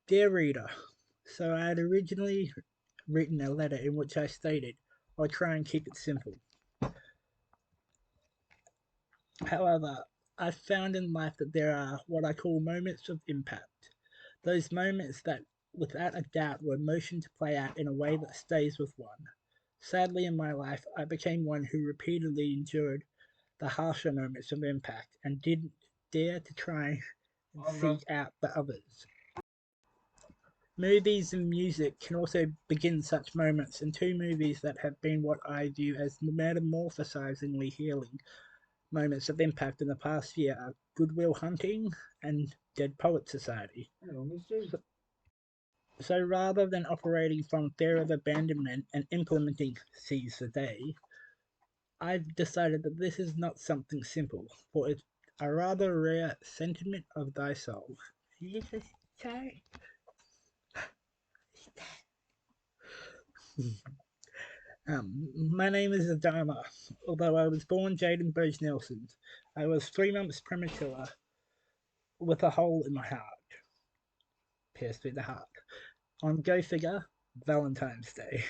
Dear reader, so I had originally written a letter in which I stated I'll try and keep it simple. However, I've found in life that there are what I call moments of impact. Those moments that, without a doubt, were motioned to play out in a way that stays with one. Sadly, in my life, I became one who repeatedly endured the harsher moments of impact and didn't dare to try and seek out the others. Movies and music can also begin such moments, and two movies that have been what I view as metamorphosizingly healing moments of impact in the past year are Good Will Hunting and Dead Poet Society. So rather than operating from fear of abandonment and implementing seize the day, I've decided that this is not something simple, for it's a rather rare sentiment of thy soul. Sorry. My name is Adama. Although I was born Jaden Boge-Nielsen, I was 3 months premature with a hole in my heart, pierced through the heart. On Go Figure, Valentine's Day.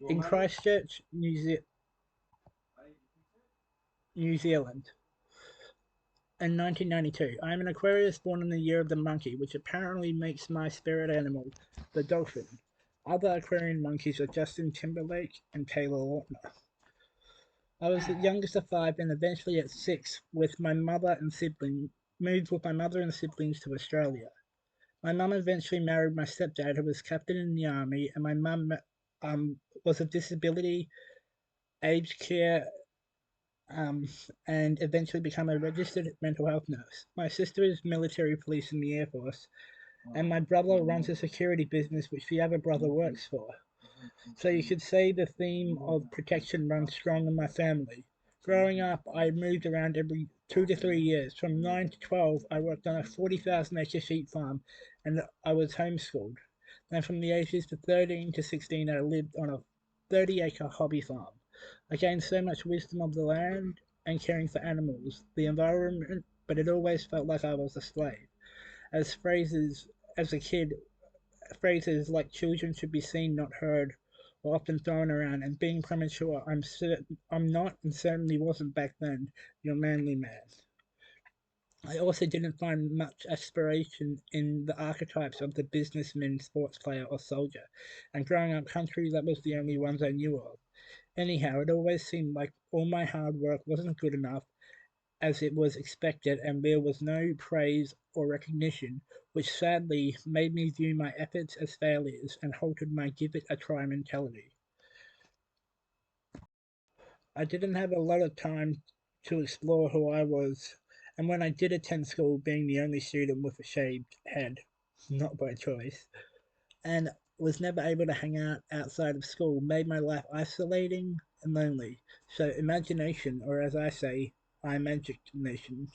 In Christchurch, New Zealand, in 1992. I am an Aquarius born in the year of the monkey, which apparently makes my spirit animal the dolphin. Other Aquarian monkeys are Justin Timberlake and Taylor Lautner. I was the youngest of five and eventually at 6 with my mother and siblings, moved with my mother and siblings to Australia. My mum eventually married my stepdad, who was captain in the army, and my mum was a disability, aged care, and eventually became a registered mental health nurse. My sister is military police in the Air Force, and my brother runs a security business which the other brother works for. So you could say the theme of protection runs strong in my family. Growing up, I moved around every 2 to 3 years. From 9 to 12, I worked on a 40,000 acre sheep farm and I was homeschooled. Then from the ages of 13 to 16, I lived on a 30-acre hobby farm. I gained so much wisdom of the land and caring for animals, the environment, but it always felt like I was a slave. As phrases, as a kid, phrases like children should be seen, not heard, were often thrown around, and being premature, I'm not, and certainly wasn't back then, your manly man. I also didn't find much aspiration in the archetypes of the businessman, sports player, or soldier, and growing up country, that was the only ones I knew of. Anyhow, it always seemed like all my hard work wasn't good enough as it was expected, and there was no praise or recognition, which sadly made me view my efforts as failures and halted my give it a try mentality. I didn't have a lot of time to explore who I was, and when I did attend school, being the only student with a shaved head, not by choice, and was never able to hang out outside of school, made my life isolating and lonely. So, imagination, or as I say, I.Magic.NAtion,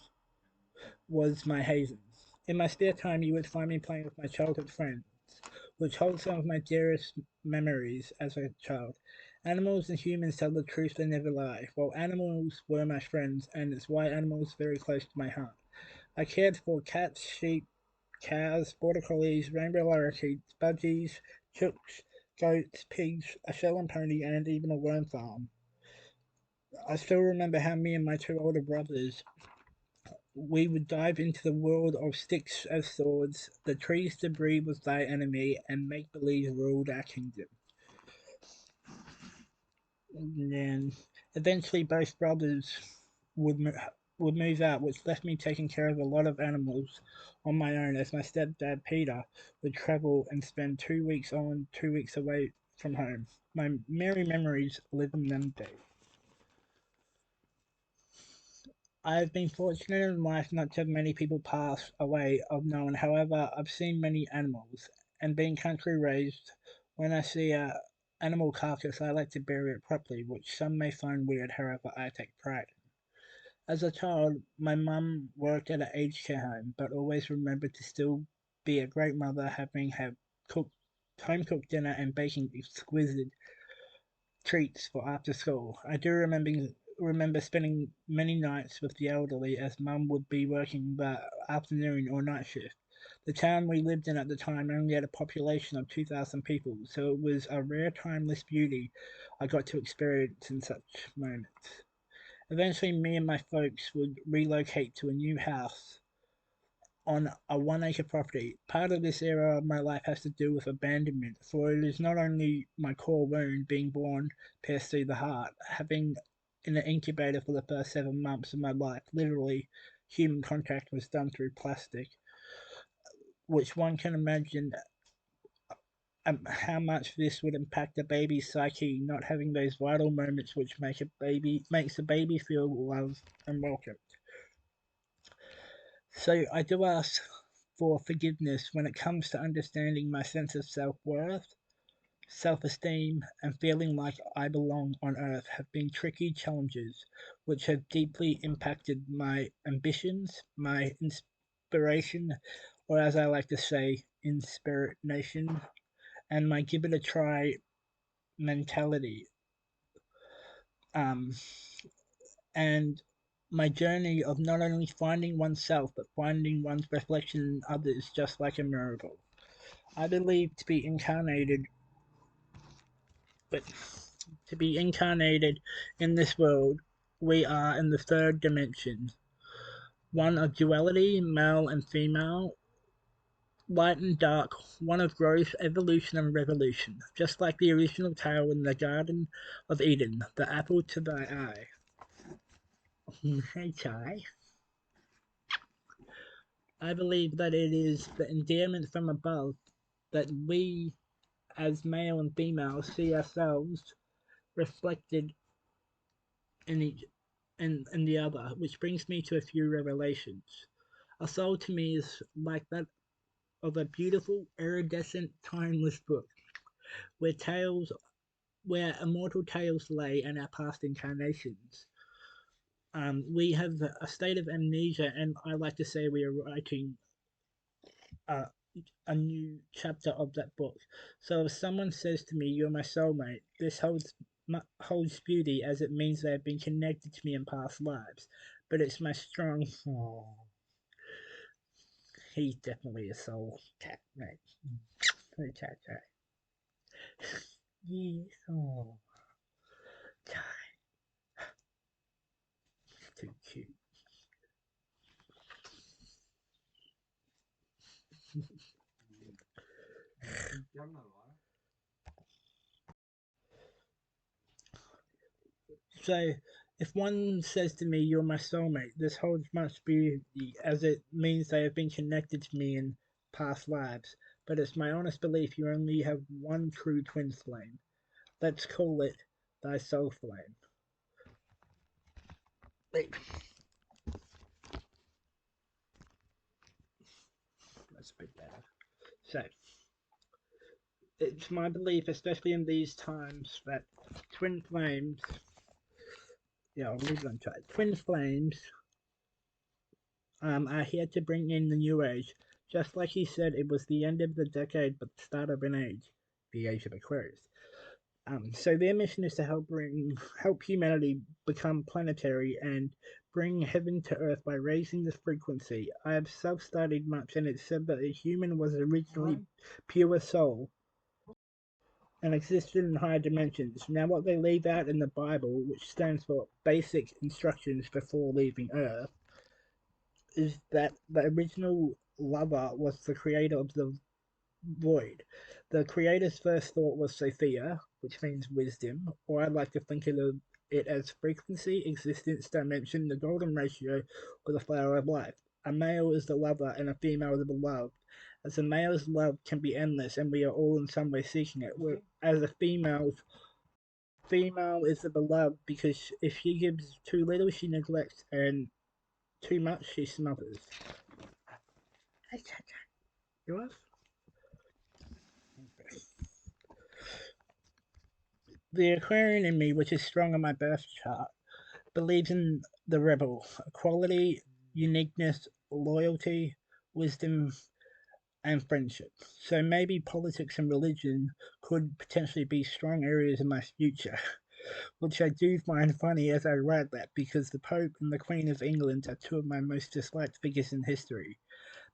was my haven. In my spare time, you would find me playing with my childhood friends, which hold some of my dearest memories as a child. Animals and humans tell the truth, they never lie. Well, animals were my friends, and it's why animals are very close to my heart. I cared for cats, sheep, cows, border collies, rainbow lorikeets, budgies, chooks, goats, pigs, a Shetland pony, and even a worm farm. I still remember how me and my two older brothers we would dive into the world of sticks as swords, the tree's debris was thy enemy, and make believe ruled our kingdom. And then eventually both brothers would would move out, which left me taking care of a lot of animals on my own, as my stepdad Peter would travel and spend 2 weeks on, 2 weeks away from home. My merry memories live in them days. I've been fortunate in life not to have many people pass away of known. However, I've seen many animals, and being country raised, when I see a animal carcass, I like to bury it properly, which some may find weird. However, I take pride. As a child, my mum worked at an aged care home, but always remembered to still be a great mother, having had cooked home cooked dinner and baking exquisite treats for after school. I do remember spending many nights with the elderly, as mum would be working the afternoon or night shift. The town we lived in at the time only had a population of 2,000 people, so it was a rare timeless beauty I got to experience in such moments. Eventually, me and my folks would relocate to a new house on a 1 acre property. Part of this era of my life has to do with abandonment, for it is not only my core wound being born pierced through the heart, having in the incubator for the first 7 months of my life, literally, human contact was done through plastic, which one can imagine how much this would impact a baby's psyche, not having those vital moments which makes a baby feel loved and welcomed. So I do ask for forgiveness when it comes to understanding my sense of self-worth, self-esteem, and feeling like I belong on Earth have been tricky challenges which have deeply impacted my ambitions, my inspiration, or as I like to say, inspiration, and my give it a try mentality. Um, and my journey of not only finding oneself but finding one's reflection in others just like a miracle. I believe but to be incarnated in this world, we are in the third dimension, one of duality, male and female, light and dark, one of growth, evolution, and revolution, just like the original tale in the Garden of Eden, the apple to thy eye. Hey, Chai. I believe that it is the endearment from above that we, as male and female, see ourselves reflected in each in the other, which brings me to a few revelations. A soul to me is like that of a beautiful, iridescent, timeless book, where tales, where immortal tales lay and our past incarnations. We have a state of amnesia, and I like to say we are writing uh, a new chapter of that book. So if someone says to me, "You're my soulmate," this holds beauty, as it means they have been connected to me in past lives. But it's my strong. Oh, he's definitely a soul cat, mate. Cat, cat. Yes, oh, too cute. So, if one says to me, "You're my soulmate," this holds much beauty, as it means they have been connected to me in past lives. But it's my honest belief you only have one true twin flame. Let's call it thy soul flame. Wait. That's a bit better. So, it's my belief, especially in these times, that twin flames, yeah, I'll leave it on track. Twin flames are here to bring in the new age. Just like he said, it was the end of the decade, but the start of an age, the age of Aquarius. So their mission is to help humanity become planetary and bring heaven to earth by raising the frequency. I have self-studied much, and it said that a human was originally pure soul and existed in higher dimensions. Now, what they leave out in the Bible, which stands for basic instructions before leaving Earth, is that the original lover was the creator of the void. The creator's first thought was Sophia, which means wisdom, or I'd like to think of it as frequency, existence, dimension, the golden ratio, or the flower of life. A male is the lover and a female is the beloved. As a male's love can be endless and we are all in some way seeking it, as a female is the beloved because if she gives too little she neglects and too much she smothers. You off? The Aquarian in me, which is strong on my birth chart, believes in the rebel, equality, uniqueness, loyalty, wisdom, and friendship. So maybe politics and religion could potentially be strong areas in my future, which I do find funny as I write that because the Pope and the Queen of England are two of my most disliked figures in history.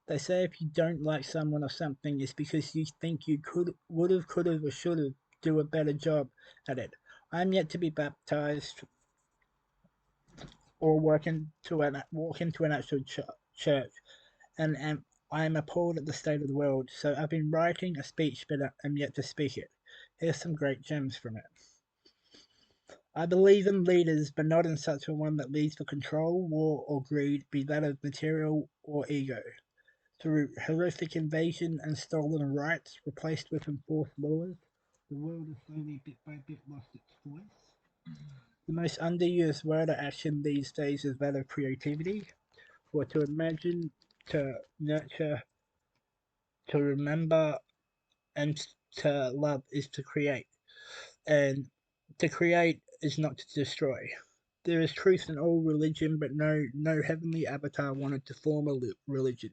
They say if you don't like someone or something, it's because you think you would have, could have, or should have do a better job at it. I'm yet to be baptized or walk into an actual church, and I am appalled at the state of the world. So I've been writing a speech, but I'm yet to speak it. Here's some great gems from it. I believe in leaders, but not in such a one that leads for control, war, or greed, be that of material or ego. Through horrific invasion and stolen rights replaced with enforced laws, the world has slowly, bit by bit, lost its voice. The most underused word or action these days is that of creativity, for to imagine, to nurture, to remember, and to love is to create. And to create is not to destroy. There is truth in all religion, but no heavenly avatar wanted to form a religion,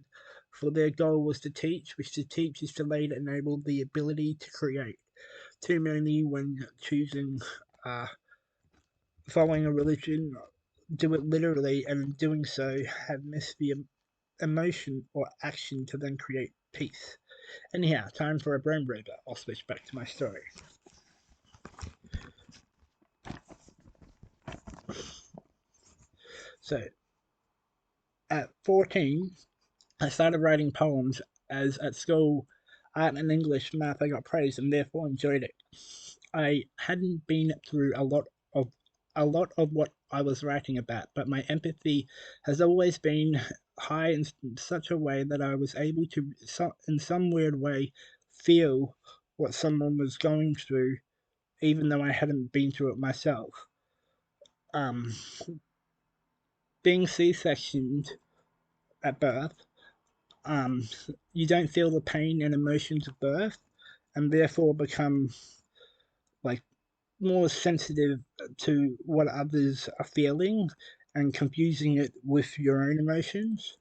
for their goal was to teach, which to teach is to later enable the ability to create. Too many, when choosing, following a religion, do it literally, and in doing so, have missed the emotion or action to then create peace. Anyhow, time for a brain breaker. I'll switch back to my story. So, at 14, I started writing poems, as at school, art and English, math, I got praised and therefore enjoyed it. I hadn't been through of a lot of what I was writing about, but my empathy has always been high in such a way that I was able to, in some weird way, feel what someone was going through, even though I hadn't been through it myself. Um, Being C-sectioned at birth, um, you don't feel the pain and emotions of birth, and therefore become like more sensitive to what others are feeling and confusing it with your own emotions.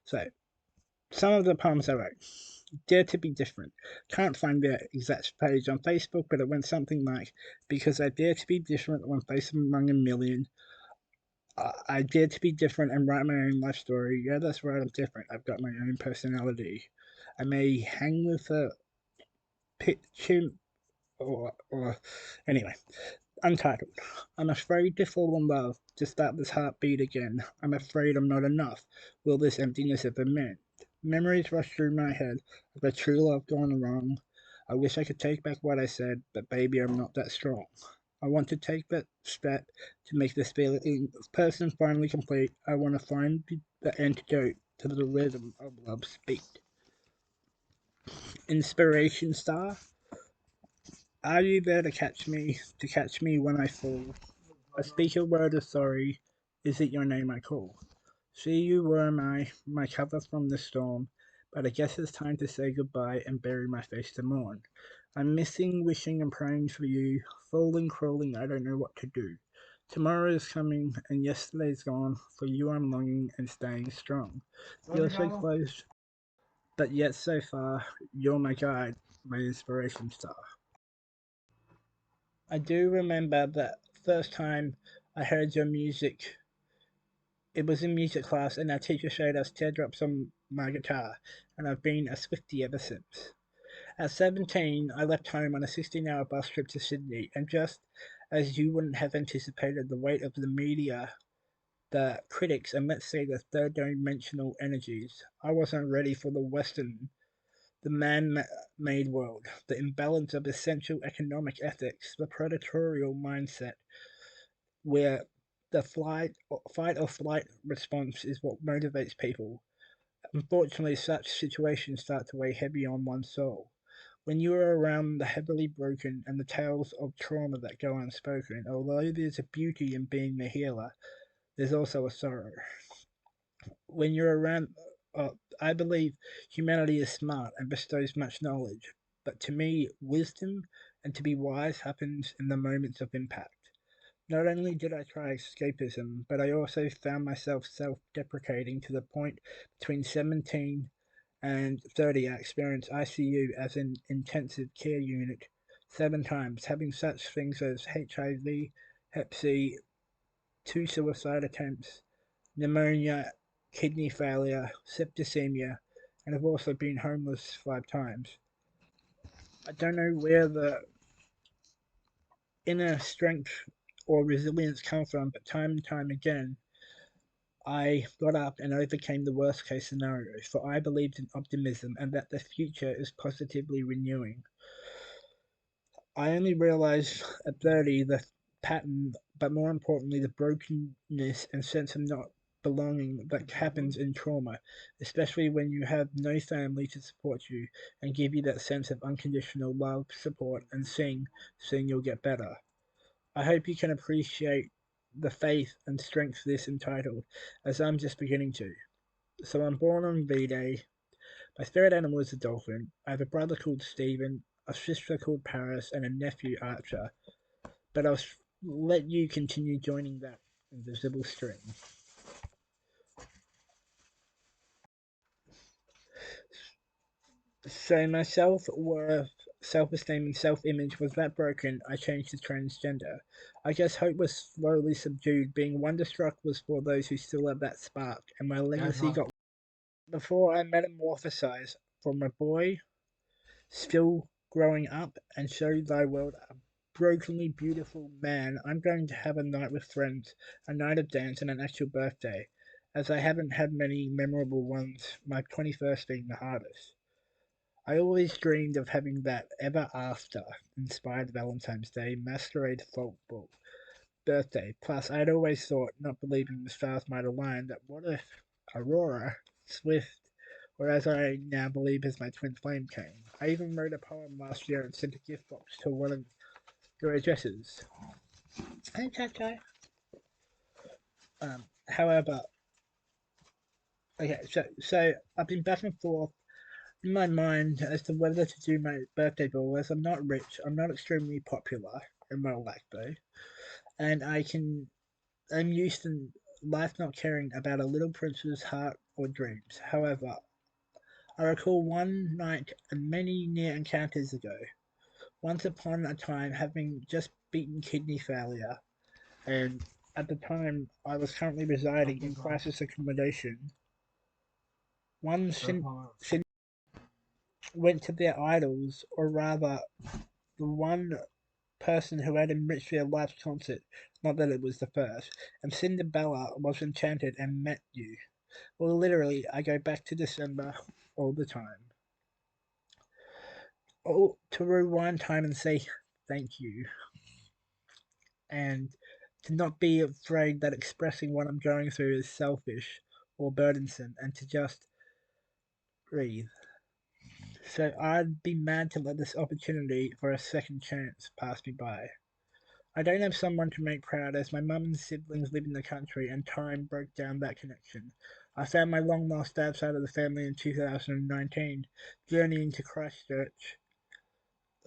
So, some of the poems I wrote: Dare to be different. Can't find the exact page on Facebook, but it went something like, because I dare to be different when faced among a million. I dare to be different and write my own life story. Yeah, that's right, I'm different. I've got my own personality. I may hang with a chimp or anyway. Untitled. I'm afraid to fall in love, to start this heartbeat again. I'm afraid I'm not enough. Will this emptiness ever mend? Memories rush through my head of a true love gone wrong. I wish I could take back what I said, but baby, I'm not that strong. I want to take that step to make this person finally complete. I want to find the antidote to the rhythm of love's beat. Inspiration star, are you there to catch me when I fall? I speak a word of sorry. Is it your name I call? See, you were my cover from the storm, but I guess it's time to say goodbye and bury my face to mourn. I'm missing, wishing, and praying for you, falling, crawling, I don't know what to do. Tomorrow is coming, and yesterday's gone. For you I'm longing and staying strong. You're so close, but yet so far. You're my guide, my inspiration star. I do remember that first time I heard your music. It was in music class, and our teacher showed us teardrops on my guitar, and I've been a Swiftie ever since. At 17, I left home on a 16-hour bus trip to Sydney, and just as you wouldn't have anticipated the weight of the media, the critics, and let's say the third dimensional energies, I wasn't ready for the man-made world, the imbalance of essential economic ethics, the predatorial mindset, where the fight or flight response is what motivates people. Unfortunately, such situations start to weigh heavy on one's soul. When you are around the heavily broken and the tales of trauma that go unspoken, although there's a beauty in being the healer, there's also a sorrow. When you're around, uh, I believe humanity is smart and bestows much knowledge, but to me, wisdom and to be wise happens in the moments of impact. Not only did I try escapism, but I also found myself self deprecating to the point between 17 and 30. I experienced ICU as an intensive care unit 7 times, having such things as HIV, Hep C, 2 suicide attempts, pneumonia, kidney failure, septicemia, and have also been homeless 5 times. I don't know where the inner strength or resilience comes from, but time and time again, I got up and overcame the worst case scenarios, for I believed in optimism and that the future is positively renewing. I only realized at 30 the pattern, but more importantly, the brokenness and sense of not belonging that happens in trauma, especially when you have no family to support you and give you that sense of unconditional love, support, and seeing you'll get better. I hope you can appreciate the faith and strength this entitled, as I'm just beginning to. So I'm born on V-Day. My spirit animal is a dolphin. I have a brother called Stephen, a sister called Paris, and a nephew Archer. But I'll let you continue joining that invisible string. So my self-worth, self-esteem, and self-image was that broken, I changed to transgender. I guess hope was slowly subdued, being wonderstruck was for those who still have that spark, and my legacy got... Before I metamorphosized from a boy still growing up and show thy world a brokenly beautiful man, I'm going to have a night with friends, a night of dance, and an actual birthday, as I haven't had many memorable ones, my 21st being the hardest. I always dreamed of having that ever after inspired Valentine's Day masquerade folk book birthday. Plus, I'd always thought, not believing the stars might align, that what if Aurora, Swift, or as I now believe is my twin flame came. I even wrote a poem last year and sent a gift box to one of your addresses. Hey, Chacho. However, okay, so I've been back and forth in my mind as to whether to do my birthday ball, as I'm not rich, I'm not extremely popular in my life though, and I'm used to life not caring about a little prince's heart or dreams. However, I recall one night and many near encounters ago, once upon a time having just beaten kidney failure, and at the time I was currently residing in crisis accommodation. One went to their idols, or rather, the one person who had enriched their life's concert, not that it was the first, and Cinderella was enchanted and met you. Well, literally, I go back to December all the time. Oh, to rewind time and say thank you. And to not be afraid that expressing what I'm going through is selfish or burdensome, and to just breathe. So I'd be mad to let this opportunity for a second chance pass me by. I don't have someone to make proud, as my mum and siblings live in the country and time broke down that connection. I found my long lost dad side of the family in 2019, journeying to Christchurch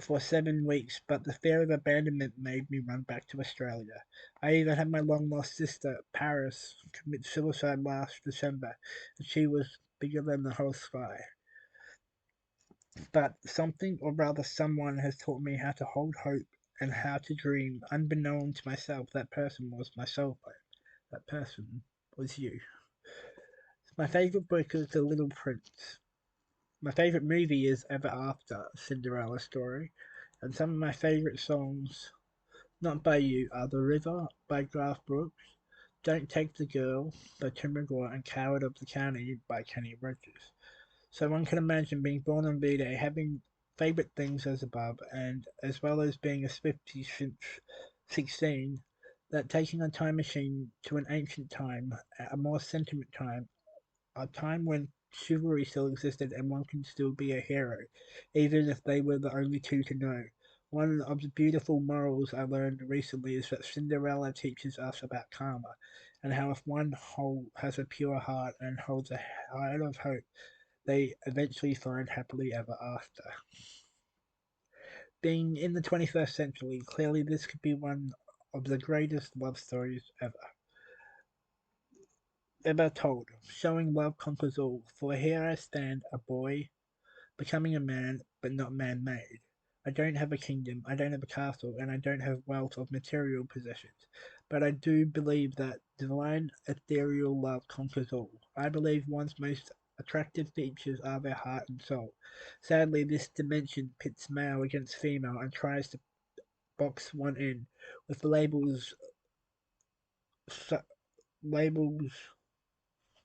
for 7 weeks, but the fear of abandonment made me run back to Australia. I even had my long lost sister, Paris, commit suicide last December, and she was bigger than the whole sky. But something, or rather someone, has taught me how to hold hope and how to dream. Unbeknown to myself, that person was myself. That person was you. My favourite book is The Little Prince. My favourite movie is Ever After, Cinderella Story. And some of my favourite songs, not by you, are The River by Garth Brooks, Don't Take the Girl by Tim McGraw, and Coward of the County by Kenny Rogers. So one can imagine being born on V-Day, having favourite things as above, and as well as being a Swiftie since 16, that taking a time machine to an ancient time, a more sentiment time, a time when chivalry still existed and one can still be a hero, even if they were the only two to know. One of the beautiful morals I learned recently is that Cinderella teaches us about karma, and how if one has a pure heart and holds a heart of hope, they eventually find happily ever after. Being in the 21st century, clearly this could be one of the greatest love stories ever told, showing love conquers all. For here I stand, a boy, becoming a man, but not man-made. I don't have a kingdom, I don't have a castle, and I don't have wealth of material possessions. But I do believe that divine ethereal love conquers all. I believe one's most attractive features are their heart and soul. Sadly, this dimension pits male against female and tries to box one in with labels.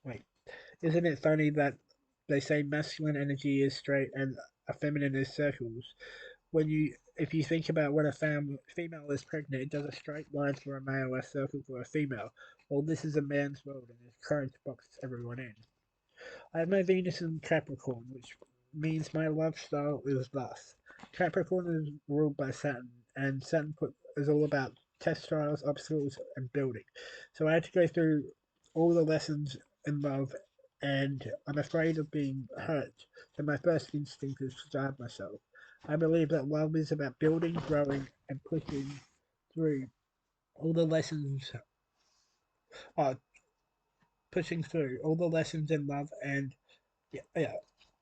Wait, isn't it funny that they say masculine energy is straight and a feminine is circles? If you think about when a female is pregnant, it does a straight line for a male, a circle for a female. Well, this is a man's world, and it's trying to box everyone in. I have my Venus in Capricorn, which means my lifestyle is thus. Capricorn is ruled by Saturn, and is all about test trials, obstacles, and building. So I had to go through all the lessons in love, and I'm afraid of being hurt. So my first instinct is to starve myself. I believe that love is about building, growing, and pushing through all the lessons, uh, pushing through all the lessons in love and yeah.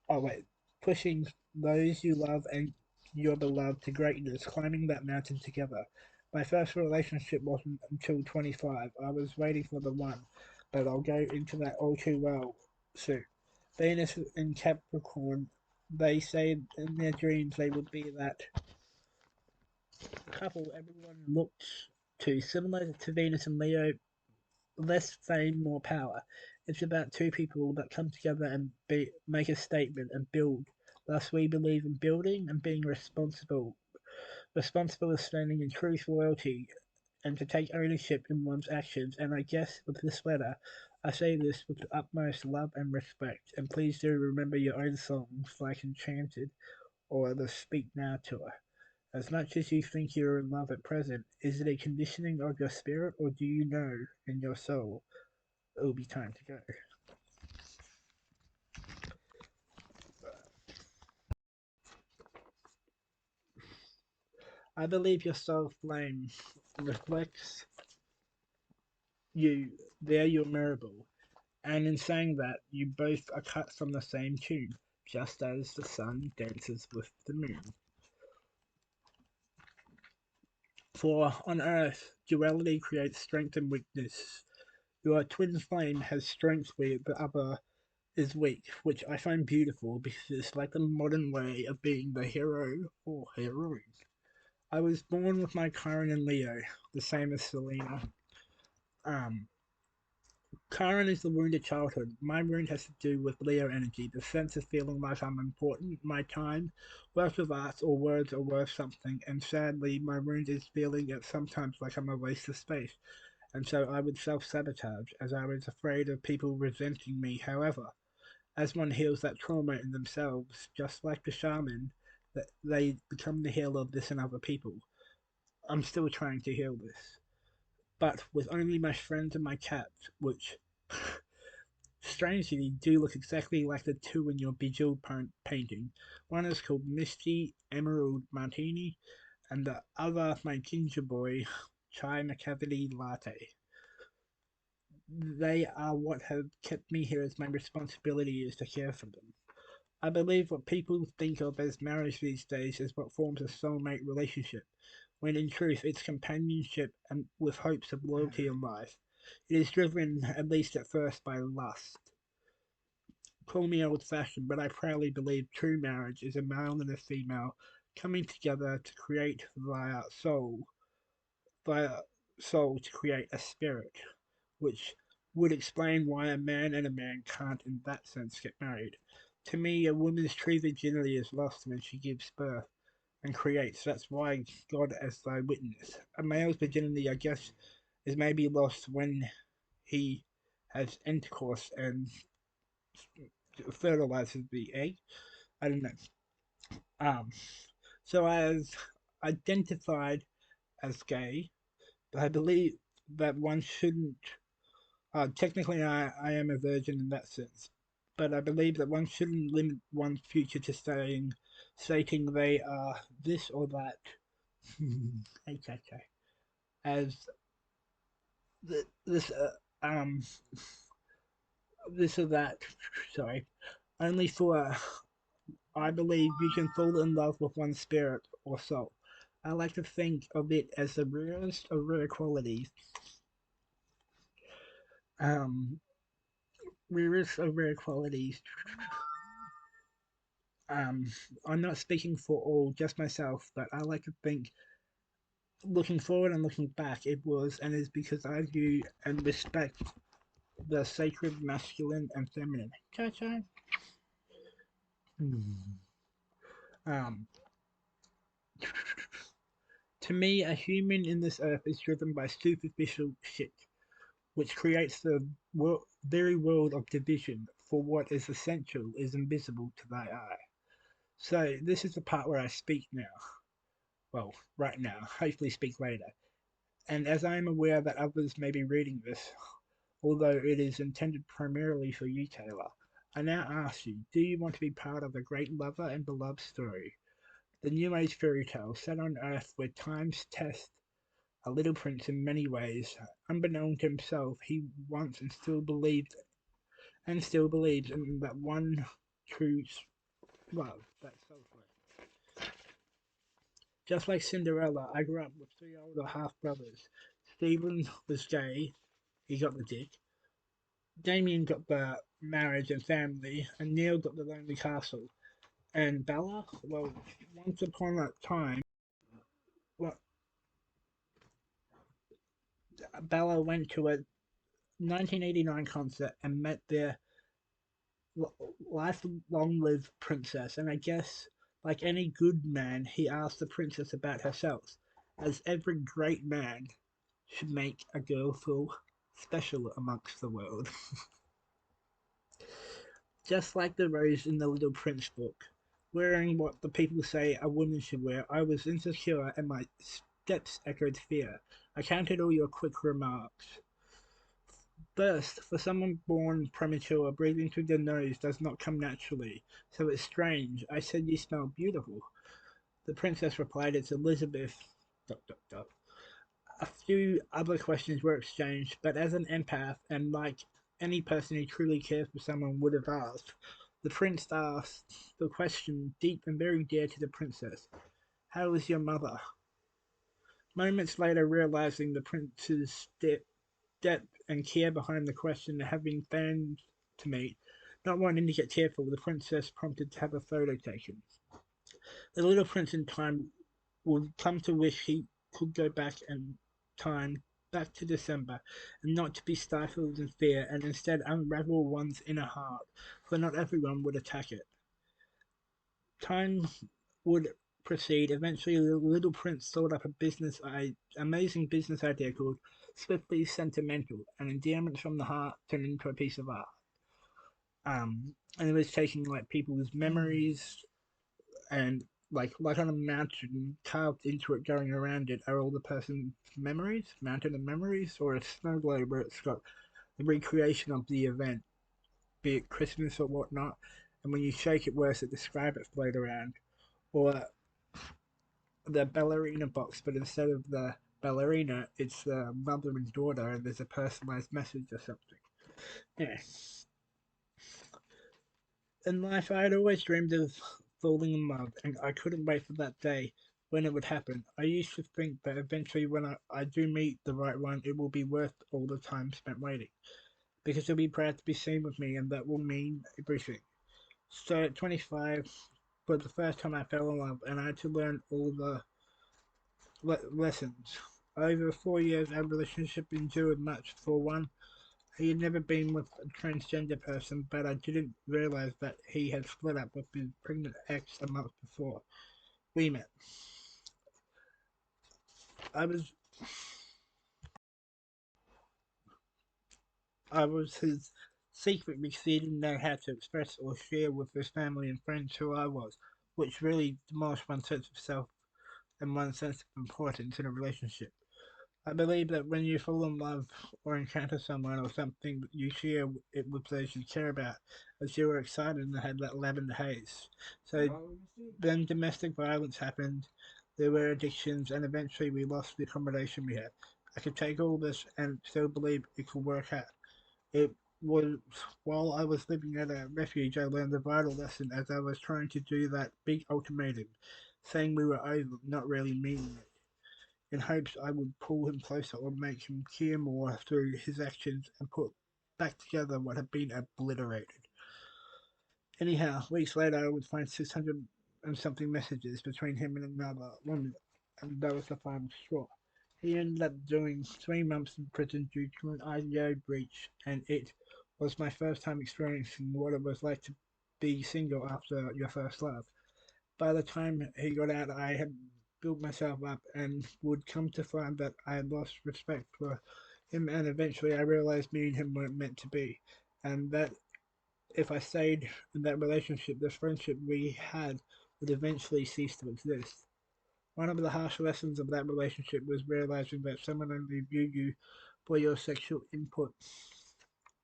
Oh wait, pushing those you love and your beloved to greatness, climbing that mountain together. My first relationship wasn't until 25. I was waiting for the one, but I'll go into that all too well soon. Venus in Capricorn, they say in their dreams they would be that couple everyone looks to, similar to Venus and Leo, less fame, more power. It's about two people that come together and make a statement and build. Thus, we believe in building and being responsible. Responsible is standing in truth, loyalty, and to take ownership in one's actions. And I guess with this letter, I say this with the utmost love and respect. And please do remember your own songs, like Enchanted or the Speak Now tour. As much as you think you're in love at present, is it a conditioning of your spirit, or do you know in your soul it'll be time to go? I believe your soul flame reflects you, there you're mirable, and in saying that, you both are cut from the same tune, just as the sun dances with the moon. For on earth, duality creates strength and weakness. Your twin flame has strength where the other is weak, which I find beautiful because it's like the modern way of being the hero or heroine. I was born with my Chiron and Leo, the same as Selena. Um, Chiron is the wounded childhood. My wound has to do with Leo energy, the sense of feeling like I'm important, my time, works of art or words are worth something, and sadly, my wound is feeling at sometimes like I'm a waste of space, and so I would self-sabotage, as I was afraid of people resenting me. However, as one heals that trauma in themselves, just like the shaman, that they become the healer of this in other people. I'm still trying to heal this, but with only my friends and my cats, which strangely do look exactly like the two in your Bejeweled painting. One is called Misty Emerald Martini, and the other my ginger boy, Chai Macavity Latte. They are what have kept me here, as my responsibility is to care for them. I believe what people think of as marriage these days is what forms a soulmate relationship, when in truth it's companionship and with hopes of loyalty in life. It is driven, at least at first, by lust. Call me old fashioned, but I proudly believe true marriage is a male and a female coming together to create via soul to create a spirit, which would explain why a man and a man can't, in that sense, get married. To me, a woman's true virginity is lost when she gives birth and creates. That's why God as thy witness. A male's virginity, I guess, is maybe lost when he has intercourse and fertilizes the egg. I don't know. Um, so I was identified as gay, but I believe that one shouldn't. Technically, I am a virgin in that sense, but I believe that one shouldn't limit one's future to stating they are this or that. Okay. As this this or that. Sorry, only for I believe you can fall in love with one's spirit or soul. I like to think of it as the rarest of rare qualities. Um, rarest of rare qualities. Um, I'm not speaking for all, just myself, but I like to think, looking forward and looking back, it was and is because I view and respect the sacred masculine and feminine. Cha-cha. Um, to me, a human in this earth is driven by superficial shit, which creates the very world of division, for what is essential is invisible to thy eye. So, this is the part where I speak now. Well, right now, hopefully speak later. And as I am aware that others may be reading this, although it is intended primarily for you, Taylor, I now ask you, do you want to be part of the great lover and beloved story? The New Age fairy tale set on Earth where times test a little prince in many ways. Unbeknown to himself, he once and still believes in that one true love, that's selfless. Just like Cinderella, I grew up with three older half brothers. Stephen was gay, he got the dick. Damien got the marriage and family, and Neil got the lonely castle. And Bella, well, once upon a time, well, Bella went to a 1989 concert and met their lifelong lived princess. And I guess, like any good man, he asked the princess about herself, as every great man should make a girl feel special amongst the world. Just like the rose in the Little Prince book, wearing what the people say a woman should wear, I was insecure and my steps echoed fear. I counted all your quick remarks. First, for someone born premature, breathing through the nose does not come naturally, so it's strange. I said you smell beautiful. The princess replied, it's Elizabeth. Dot, dot, dot. A few other questions were exchanged, but as an empath, and like any person who truly cares for someone would have asked, the prince asked the question deep and very dear to the princess. How is your mother? Moments later, realizing the prince's depth and care behind the question, having fans to meet, not wanting to get tearful, the princess prompted to have a photo taken. The little prince in time would come to wish he could go back in time, back to December, and not to be stifled in fear, and instead unravel one's inner heart, for not everyone would attack it. Time would proceed. Eventually, the little prince thought up amazing business idea called Swiftly Sentimental, an endearment from the heart turned into a piece of art. And it was taking like people's memories and like on a mountain carved into it going around it are all the person's memories, mountain of memories, or a snow globe where it's got the recreation of the event, be it Christmas or whatnot, and when you shake it words that describe it float around, or the ballerina box, but instead of the ballerina, it's the mother and daughter, and there's a personalized message or something. Yeah. In life, I had always dreamed of falling in love, and I couldn't wait for that day when it would happen. I used to think that eventually, when I do meet the right one, it will be worth all the time spent waiting, because he'll be proud to be seen with me, and that will mean everything. So at 25, for the first time, I fell in love, and I had to learn all the lessons. Over 4 years, our relationship endured much. For one, he had never been with a transgender person, but I didn't realize that he had split up with his pregnant ex a month before we met. I was I was his secret because he didn't know how to express or share with his family and friends who I was, which really demolished one's sense of self and one's sense of importance in a relationship. I believe that when you fall in love or encounter someone or something, you share it with those you care about, as you were excited and had that lavender haze. So then domestic violence happened, there were addictions, and eventually we lost the accommodation we had. I could take all this and still believe it could work out. It was while I was living at a refuge, I learned a vital lesson as I was trying to do that big ultimatum, saying we were over, not really meaning it, in hopes I would pull him closer or make him care more through his actions and put back together what had been obliterated. Anyhow, weeks later, I would find 600 and something messages between him and another woman, and that was the final straw. He ended up doing 3 months in prison due to an IDO breach, and it was my first time experiencing what it was like to be single after your first love. By the time he got out, I had built myself up and would come to find that I had lost respect for him, and eventually I realized me and him weren't meant to be, and that if I stayed in that relationship, the friendship we had would eventually cease to exist. One of the harsh lessons of that relationship was realizing that someone only viewed you for your sexual input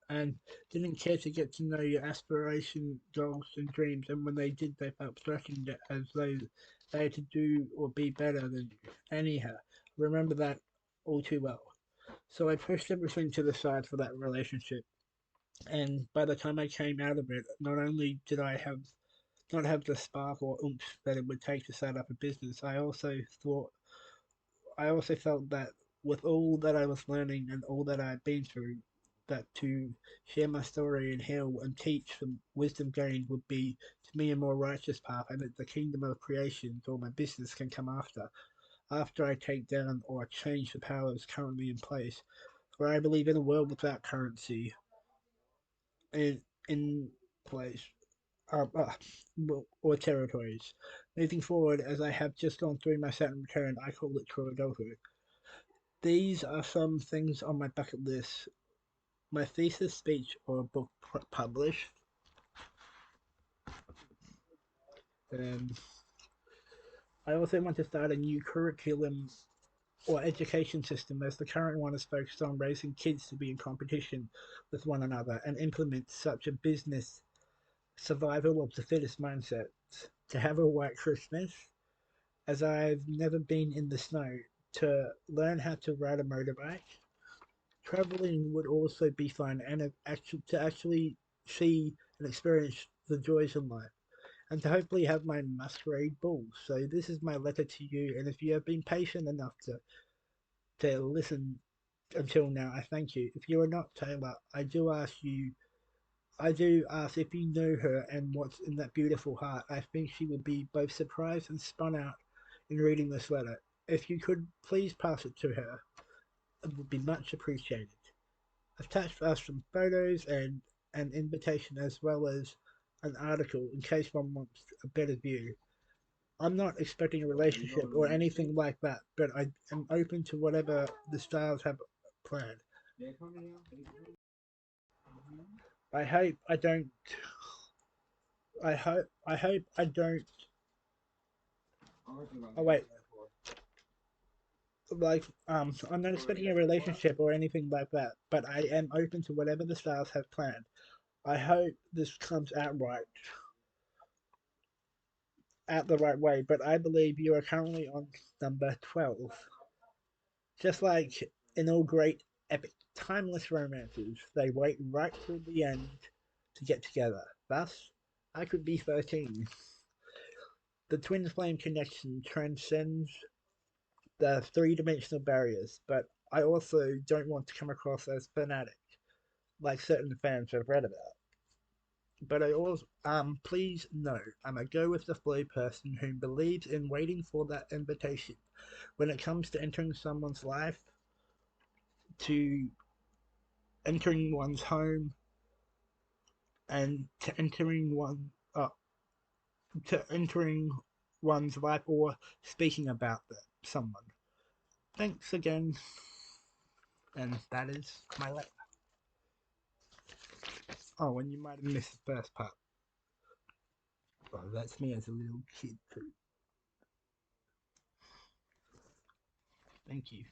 and didn't care to get to know your aspiration, goals, and dreams. And when they did, they felt threatened as though they had to do or be better than you. Anyhow, remember that all too well. So I pushed everything to the side for that relationship. And by the time I came out of it, not only did I have not have the spark or oomph that it would take to start up a business, I also felt that with all that I was learning and all that I had been through, that to share my story and heal and teach the wisdom gained would be to me a more righteous path, and that the kingdom of creation or my business can come after I take down or change the powers currently in place. For I believe in a world without currency in place uh, uh, or territories. Moving forward, as I have just gone through my Saturn return, I call it true adulthood. These are some things on my bucket list. My thesis speech or book published. Um, I also want to start a new curriculum or education system, as the current one is focused on raising kids to be in competition with one another and implement such a business survival of the fittest mindset. To have a white Christmas, as I've never been in the snow, to learn how to ride a motorbike. Traveling would also be fun, and to actually see and experience the joys of life, and to hopefully have my masquerade ball. So this is my letter to you, and if you have been patient enough to listen until now, I thank you. If you are not Taylor, I do ask if you know her and what's in that beautiful heart. I think she would be both surprised and spun out in reading this letter. If you could please pass it to her, it would be much appreciated. Attached are some photos and an invitation as well as an article in case one wants a better view. I'm not expecting a relationship or anything like that, but I am open to whatever the stars have planned. I hope I don't. I hope I don't. Oh wait, I'm not expecting a relationship or anything like that, but I am open to whatever the stars have planned. I hope this comes out the right way, but I believe you are currently on number 12. Just like in all great, epic, timeless romances, they wait right till the end to get together. Thus, I could be 13. The twin flame connection transcends the three-dimensional barriers, but I also don't want to come across as fanatic, like certain fans have read about. But I also, please know, I'm a go with the flow person who believes in waiting for that invitation. When it comes to entering someone's life, to entering one's home, and to entering one's life or speaking about someone. Thanks again, and that is my letter. Oh, and you might have missed the first part. Oh, that's me as a little kid too. Thank you.